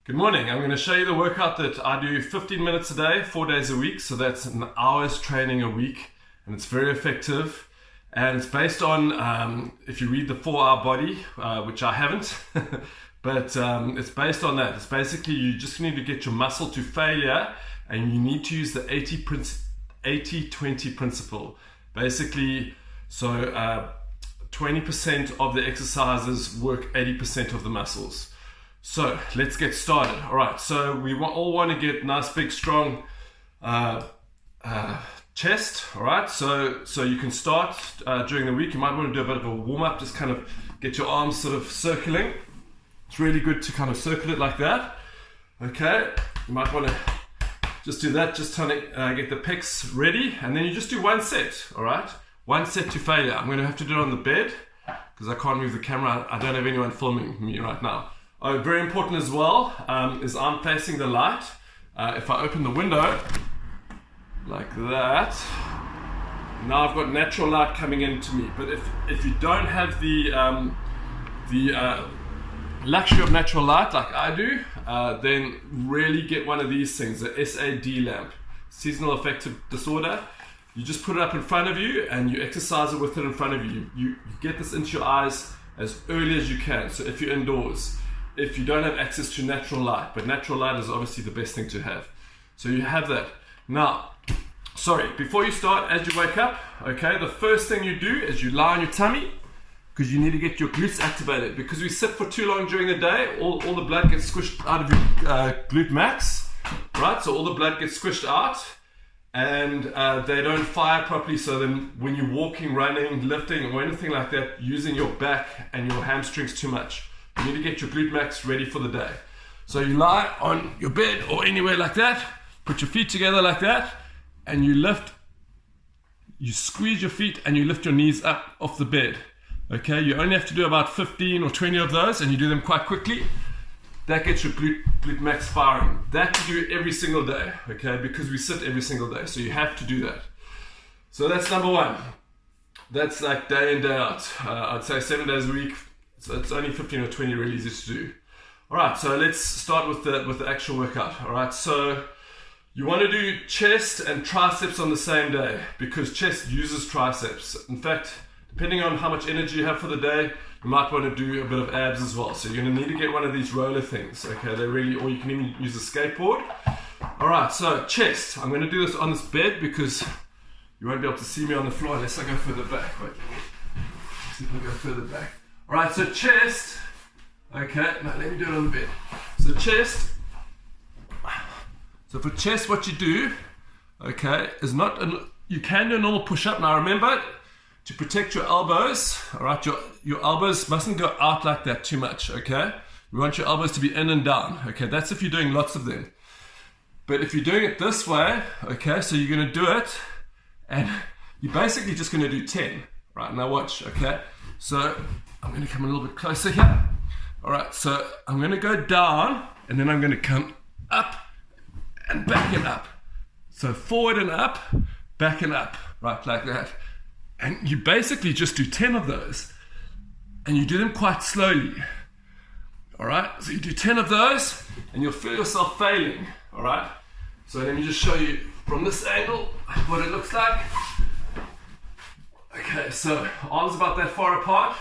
Good morning. I'm going to show you the workout that I do 15 minutes a day, 4 days a week. So that's an hour's training a week, and it's very effective. And it's based on, if you read the 4-Hour Body, which I haven't, but it's based on that. It's basically you just need to get your muscle to failure, and you need to use the 80-20 principle. Basically, so 20% of the exercises work 80% of the muscles. So let's get started. All right, so we all want to get nice, big, strong chest. All right, so you can start during the week. You might want to do a bit of a warm up, just kind of get your arms sort of circling. It's really good to kind of circle it like that. Okay, you might want to just do that, just trying to get the pecs ready, and then you just do one set. All right, one set to failure. I'm going to have to do it on the bed because I can't move the camera. I don't have anyone filming me right now. Oh, very important as well is I'm facing the light. If I open the window like that, now I've got natural light coming into me. But if you don't have the luxury of natural light like I do, then really get one of these things, the SAD lamp, seasonal affective disorder. You just put it up in front of you and you exercise it with it in front of you. You get this into your eyes as early as you can. So if you're indoors, if you don't have access to natural light, but natural light is obviously the best thing to have. So you have that. Now, before you start, as you wake up, okay, the first thing you do is you lie on your tummy because you need to get your glutes activated. Because we sit for too long during the day, all the blood gets squished out of your glute max, right? So all the blood gets squished out and they don't fire properly. So then when you're walking, running, lifting, or anything like that, using your back and your hamstrings too much, you need to get your glute max ready for the day. So you lie on your bed or anywhere like that, put your feet together like that, and you lift, you squeeze your feet and you lift your knees up off the bed. Okay, you only have to do about 15 or 20 of those, and you do them quite quickly. That gets your glute max firing. That you do every single day, okay, because we sit every single day, so you have to do that. So that's number one. That's like day in, day out. I'd say 7 days a week. So it's only 15 or 20 really easy to do. All right, so let's start with the actual workout. All right, so you want to do chest and triceps on the same day because chest uses triceps. In fact, depending on how much energy you have for the day, you might want to do a bit of abs as well. So you're going to need to get one of these roller things. Okay, or you can even use a skateboard. All right, so chest. I'm going to do this on this bed because you won't be able to see me on the floor unless I go further back. Wait, see if I go further back. All right, so chest, okay, now let me do it on the bed. So chest, so for chest what you do, okay, is you can do a normal push-up. Now remember, to protect your elbows, all right, your elbows mustn't go out like that too much, okay? We want your elbows to be in and down, okay? That's if you're doing lots of them. But if you're doing it this way, okay, so you're gonna do it, and you're basically just gonna do 10, right? Now watch, okay? So, I'm going to come a little bit closer here. All right, so I'm going to go down and then I'm going to come up and back and up. So forward and up, back and up, right, like that. And you basically just do 10 of those and you do them quite slowly. All right, so you do 10 of those and you'll feel yourself failing. All right, so let me just show you from this angle what it looks like. Okay, so arms about that far apart.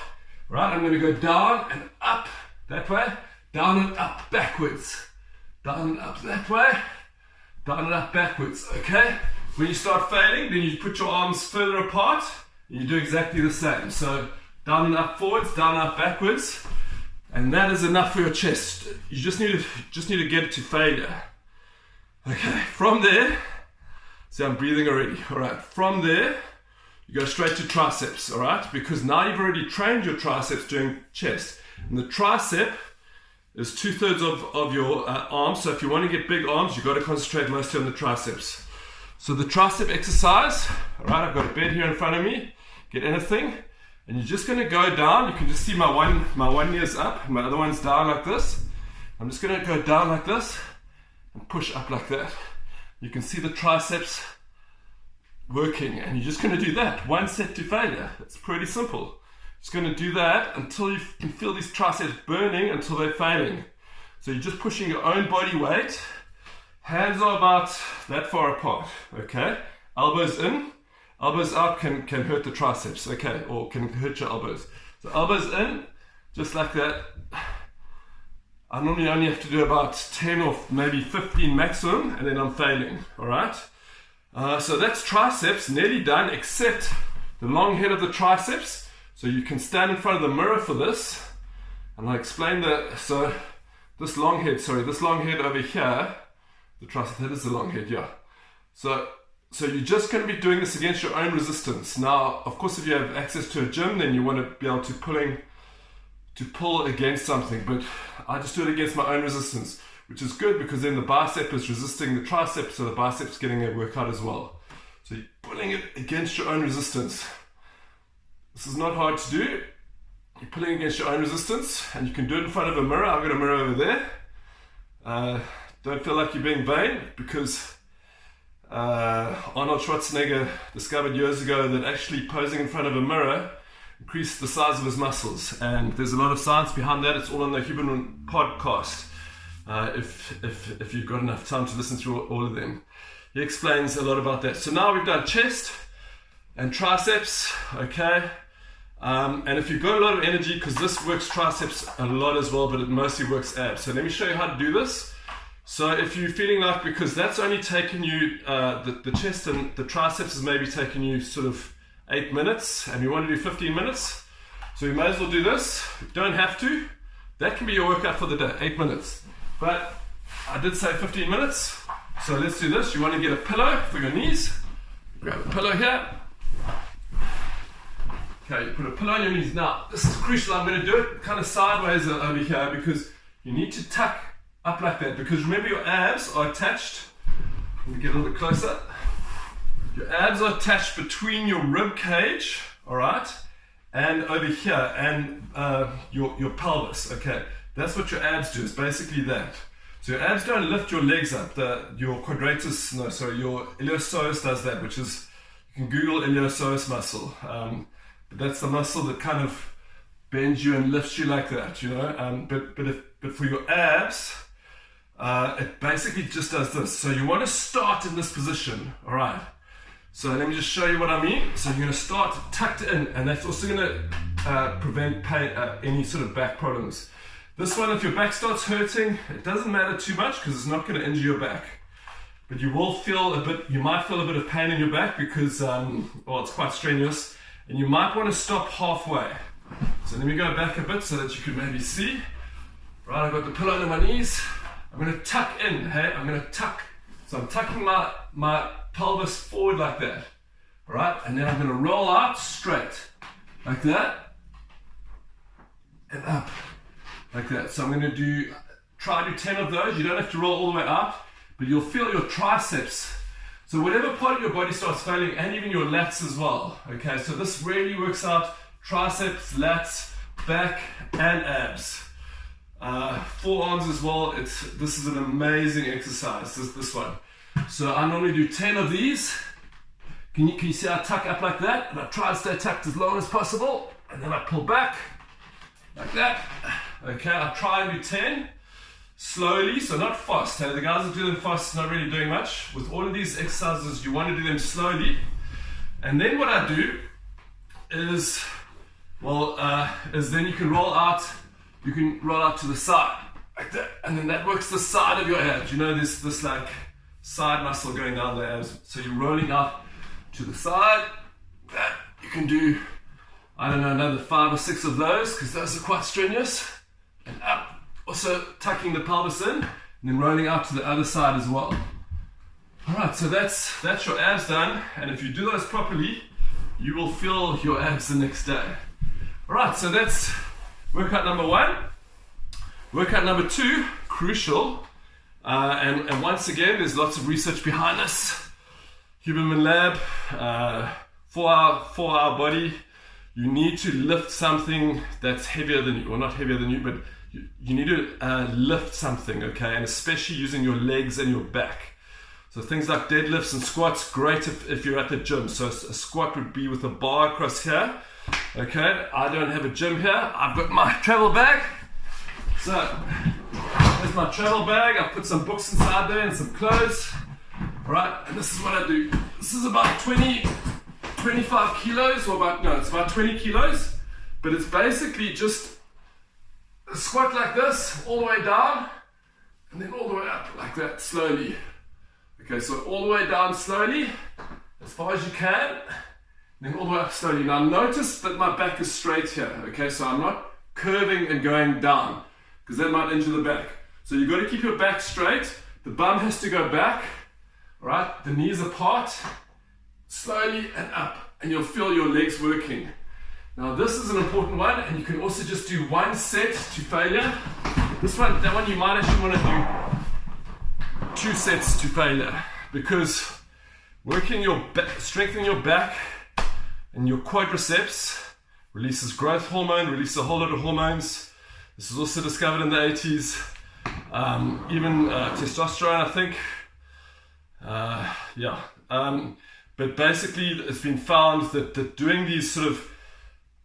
Right, I'm going to go down and up that way, down and up backwards, down and up that way, down and up backwards, okay? When you start failing, then you put your arms further apart, and you do exactly the same. So down and up forwards, down and up backwards, and that is enough for your chest. You just need to get it to failure. Okay, from there, see I'm breathing already, all right, from there, you go straight to triceps, all right? Because now you've already trained your triceps during chest. And the tricep is 2/3 of your arms. So if you want to get big arms, you've got to concentrate mostly on the triceps. So the tricep exercise, all right, I've got a bed here in front of me. Get anything. And you're just going to go down. You can just see my one knee is up. My other one's down like this. I'm just going to go down like this and push up like that. You can see the triceps working, and you're just going to do that one set to failure. It's pretty simple. Just going to do that until you can feel these triceps burning until they're failing. So you're just pushing your own body weight. Hands are about that far apart, okay? Elbows in, elbows out can hurt the triceps, okay? Or can hurt your elbows. So elbows in, just like that. I normally only have to do about 10 or maybe 15 maximum, and then I'm failing, all right? So that's triceps, nearly done, except the long head of the triceps. So you can stand in front of the mirror for this, and I'll explain so this long head over here, the tricep, that is the long head, yeah. So you're just going to be doing this against your own resistance. Now, of course, if you have access to a gym, then you want to be able to pull against something, but I just do it against my own resistance, which is good because then the bicep is resisting the tricep, so the bicep's getting a workout as well. So you're pulling it against your own resistance. This is not hard to do. You're pulling against your own resistance, and you can do it in front of a mirror. I've got a mirror over there. Don't feel like you're being vain, because Arnold Schwarzenegger discovered years ago that actually posing in front of a mirror increased the size of his muscles, and there's a lot of science behind that. It's all on the Huberman podcast. If you've got enough time to listen through all of them, he explains a lot about that. So now we've done chest and triceps, okay. And if you've got a lot of energy, because this works triceps a lot as well, but it mostly works abs. So let me show you how to do this. So if you're feeling like, because that's only taken you, the chest and the triceps is maybe taking you sort of 8 minutes, and you want to do 15 minutes, so you may as well do this. You don't have to. That can be your workout for the day, 8 minutes. But I did say 15 minutes, so let's do this. You want to get a pillow for your knees. Grab a pillow here. Okay, you put a pillow on your knees. Now, this is crucial. I'm going to do it kind of sideways over here, because you need to tuck up like that, because remember your abs are attached. Let me get a little bit closer. Your abs are attached between your rib cage, all right, and over here, and your pelvis, okay. That's what your abs do, is basically that. So your abs don't lift your legs up. Your iliopsoas does that, which is, you can Google iliopsoas muscle. But that's the muscle that kind of bends you and lifts you like that, you know. But for your abs, it basically just does this. So you want to start in this position, all right. So let me just show you what I mean. So you're going to start tucked in, and that's also going to prevent pain, any sort of back problems. This one, if your back starts hurting, it doesn't matter too much because it's not going to injure your back. But you will feel you might feel a bit of pain in your back because, it's quite strenuous, and you might want to stop halfway. So let me go back a bit so that you can maybe see. Right, I've got the pillow under my knees. I'm going to tuck in, hey? I'm going to tuck. So I'm tucking my pelvis forward like that. All right, and then I'm going to roll out straight, like that, and up, like that. So I'm going to try to do 10 of those. You don't have to roll all the way up, but you'll feel your triceps. So whatever part of your body starts failing, and even your lats as well. Okay, so this really works out triceps, lats, back, and abs. Forearms as well. This is an amazing exercise, this one. So I normally do 10 of these. Can you see I tuck up like that, and I try to stay tucked as long as possible, and then I pull back like that. Okay, I try and do 10 slowly, so not fast. Hey, the guys that do them fast is not really doing much. With all of these exercises, you want to do them slowly. And then what I do is then you can roll out. You can roll out to the side like that, and then that works the side of your abs. You know, this like side muscle going down the abs. So you're rolling out to the side. That you can do, I don't know, another 5 or 6 of those, because those are quite strenuous. And up. Also tucking the pelvis in, and then rolling out to the other side as well. All right, so that's your abs done, and if you do those properly, you will feel your abs the next day. All right, so that's workout number 1. Workout number 2, crucial, and once again, there's lots of research behind this. Huberman Lab, for our body, you need to lift something that's heavier than you, or not heavier than you, but you need to lift something, okay, and especially using your legs and your back. So things like deadlifts and squats, great if you're at the gym. So a squat would be with a bar across here, okay. I don't have a gym here. I've got my travel bag. So as my travel bag. I've put some books inside there and some clothes. All right, and this is what I do. This is about 25 kilos, or about, no, it's about 20 kilos, but it's basically just a squat like this, all the way down, and then all the way up like that, slowly. Okay, so all the way down slowly, as far as you can, and then all the way up slowly. Now notice that my back is straight here, okay, so I'm not curving and going down, because that might injure the back. So you've got to keep your back straight, the bum has to go back, all right, the knees apart, slowly and up, and you'll feel your legs working. Now this is an important one, and you can also just do one set to failure. This one, that one you might actually want to do 2 sets to failure, because working your back, strengthening your back and your quadriceps releases growth hormone, releases a whole lot of hormones. This was also discovered in the 80s. Even testosterone, I think. But basically it's been found that doing these sort of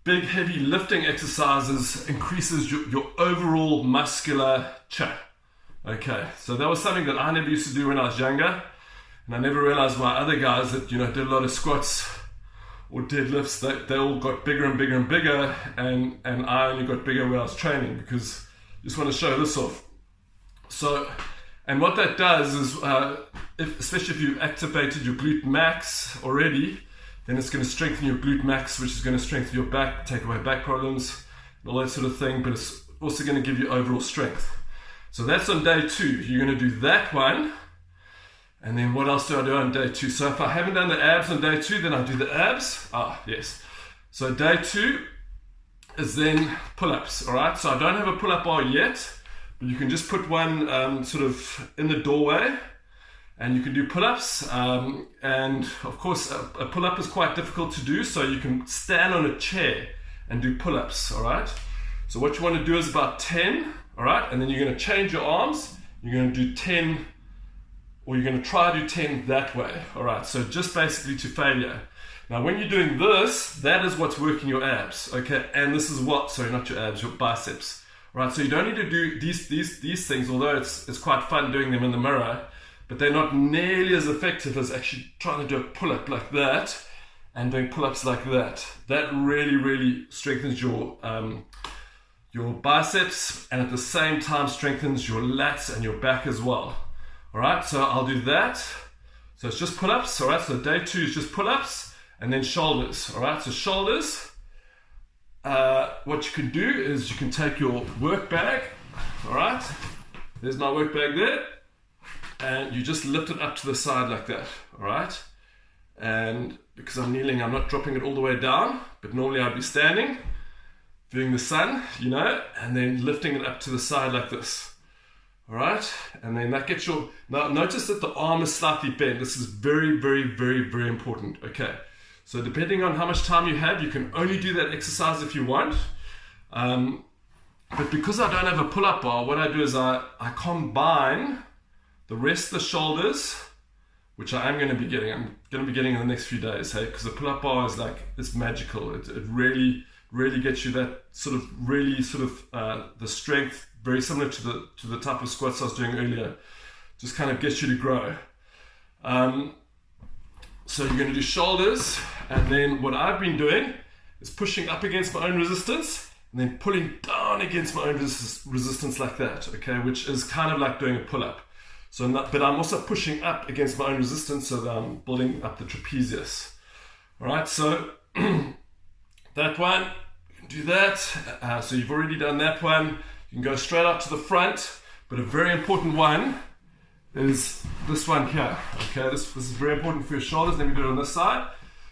big heavy lifting exercises increases your overall musculature. Okay, so that was something that I never used to do when I was younger, and I never realized why other guys that, you know, did a lot of squats or deadlifts, they all got bigger and bigger and bigger, and I only got bigger when I was training, because I just want to show this off. So, and what that does is, especially if you've activated your glute max already, then it's going to strengthen your glute max, which is going to strengthen your back, take away back problems, and all that sort of thing, but it's also going to give you overall strength. So that's on day 2. You're going to do that one, and then what else do I do on day 2? So if I haven't done the abs on day 2, then I do the abs. Yes. So day 2 is then pull-ups, all right? So I don't have a pull-up bar yet, but you can just put one sort of in the doorway, and you can do pull-ups, and of course a pull-up is quite difficult to do, so you can stand on a chair and do pull-ups, all right? So what you want to do is about 10, all right? And then you're going to change your arms. You're going to do 10, or you're going to try to do 10 that way, all right? So just basically to failure. Now when you're doing this, that is what's working your abs, okay? And this is what, sorry, not your abs, your biceps, all right? So you don't need to do these things, although it's quite fun doing them in the mirror, but they're not nearly as effective as actually trying to do a pull-up like that and doing pull-ups like that. That really, really strengthens your biceps, and at the same time strengthens your lats and your back as well. All right, so I'll do that. So it's just pull-ups, all right? So day 2 is just pull-ups, and then shoulders, all right? So shoulders, what you can do is you can take your work bag, all right? There's my work bag there. And you just lift it up to the side like that, all right? And because I'm kneeling, I'm not dropping it all the way down, but normally I'd be standing, viewing the sun, you know, and then lifting it up to the side like this, all right? And then that gets your, now notice that the arm is slightly bent. This is very, very, very, very important, okay? So depending on how much time you have, you can only do that exercise if you want. But because I don't have a pull-up bar, what I do is I combine the rest of the shoulders, which I am going to be getting. I'm going to be getting in the next few days, hey, because the pull-up bar is like, it's magical. It really, really gets you that sort of really sort of the strength, very similar to the type of squats I was doing earlier. Just kind of gets you to grow. So you're going to do shoulders, and then what I've been doing is pushing up against my own resistance, and then pulling down against my own resistance like that, okay, which is kind of like doing a pull-up. So, but I'm also pushing up against my own resistance, so that I'm building up the trapezius. All right, so that one, you can do that. So you've already done that one. You can go straight up to the front, but a very important one is this one here. Okay, this is very important for your shoulders. Let me do it on this side.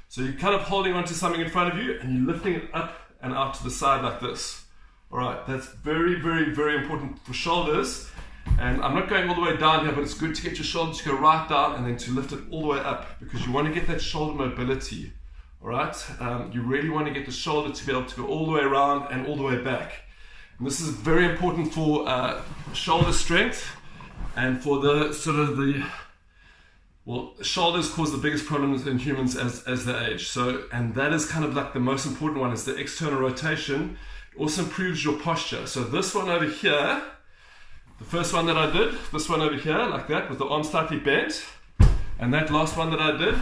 So you're kind of holding onto something in front of you, and you're lifting it up and out to the side like this. All right, that's very, very, very important for shoulders. And I'm not going all the way down here, but it's good to get your shoulders to go right down and then to lift it all the way up, because you want to get that shoulder mobility, all right? You really want to get the shoulder to be able to go all the way around and all the way back. And this is very important for shoulder strength and for the sort of the, well, shoulders cause the biggest problems in humans as they age. So, and that is kind of like the most important one, is the external rotation. It also improves your posture. So this one over here, The first one that I did, this one over here, like that, with the arm slightly bent, and that last one that I did,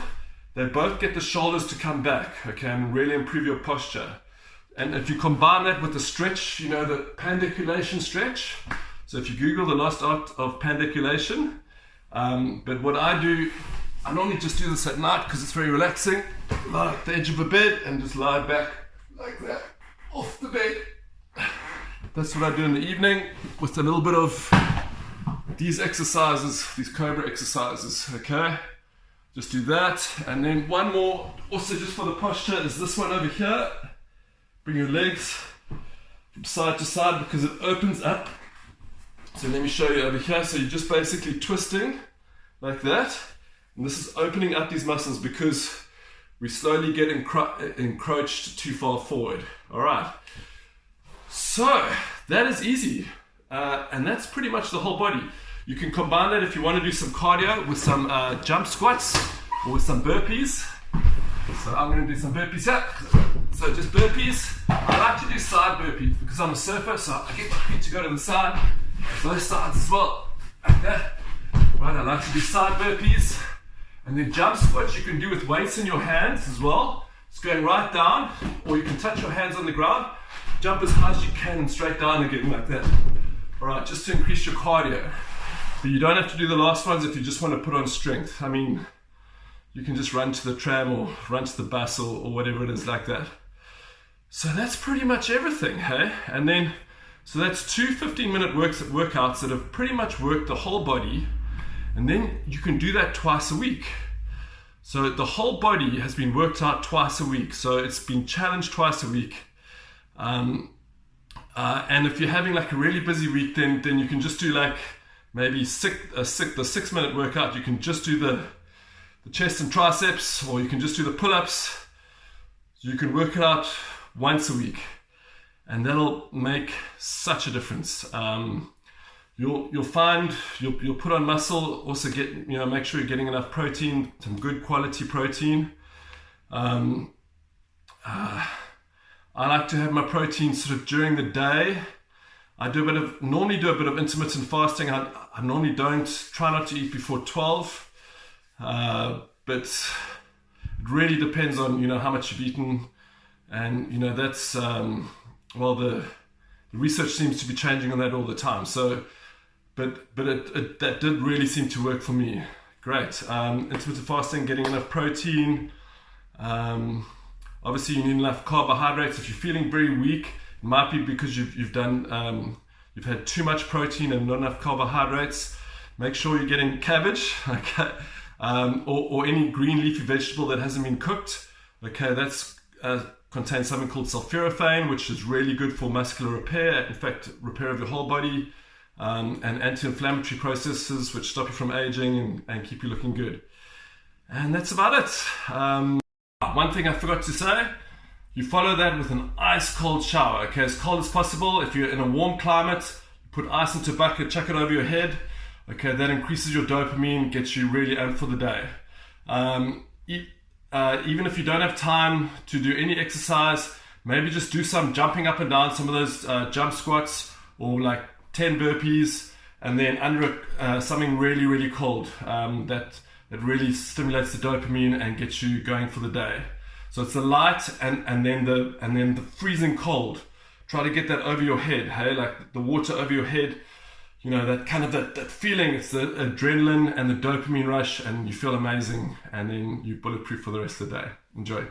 they both get the shoulders to come back, okay, and really improve your posture. And if you combine that with the stretch, you know, the pandiculation stretch. So if you Google the lost art of pandiculation, but what I do, I normally just do this at night because it's very relaxing. Lie at the edge of a bed and just lie back like that, off the bed. That's what I do in the evening with a little bit of these exercises, these cobra exercises, okay? Just do that. And then one more, also just for the posture, is this one over here. Bring your legs from side to side because it opens up. So let me show you over here. So you're just basically twisting like that. And this is opening up these muscles because we slowly get encroached too far forward. All right. So that is easy. And that's pretty much the whole body. You can combine that if you want to do some cardio with some jump squats or with some burpees. So I'm going to do some burpees here. So just burpees. I like to do side burpees because I'm a surfer, so I get my feet to go to the side. Those sides as well. Like that. Right, I like to do side burpees. And then jump squats you can do with weights in your hands as well. It's going right down, or you can touch your hands on the ground. Jump as high as you can and straight down again like that. Alright, just to increase your cardio. But you don't have to do the last ones if you just want to put on strength. I mean, you can just run to the tram or run to the bus or whatever it is like that. So that's pretty much everything, hey? And then, so that's 2 15-minute workouts that have pretty much worked the whole body. And then you can do that twice a week. So the whole body has been worked out twice a week. So it's been challenged twice a week. And if you're having like a really busy week, then you can just do like maybe the 6-minute workout. You can just do the chest and triceps, or you can just do the pull-ups. You can work it out once a week, and that'll make such a difference. You'll find you'll put on muscle. Also make sure you're getting enough protein, some good quality protein. I like to have my protein sort of during the day. I normally do a bit of intermittent fasting. I normally try not to eat before 12, but it really depends on how much you've eaten, and that's the research seems to be changing on that all the time. So, but that did really seem to work for me. Great. Intermittent fasting, getting enough protein. Obviously, you need enough carbohydrates. If you're feeling very weak, it might be because you've had too much protein and not enough carbohydrates. Make sure you're getting cabbage, okay, or any green leafy vegetable that hasn't been cooked. Okay, that's contains something called sulforaphane, which is really good for muscular repair. In fact, repair of your whole body, and anti-inflammatory processes which stop you from aging and keep you looking good. And that's about it. One thing I forgot to say, you follow that with an ice cold shower, okay, as cold as possible. If you're in a warm climate, put ice into a bucket, chuck it over your head, okay, that increases your dopamine, gets you really amped for the day. Even if you don't have time to do any exercise, maybe just do some jumping up and down, some of those jump squats, or like 10 burpees, and then under something really, really cold that really stimulates the dopamine and gets you going for the day. So it's the light and then the freezing cold. Try to get that over your head, hey, like the water over your head. That kind of that feeling. It's the adrenaline and the dopamine rush, and you feel amazing, and then you're bulletproof for the rest of the day. Enjoy.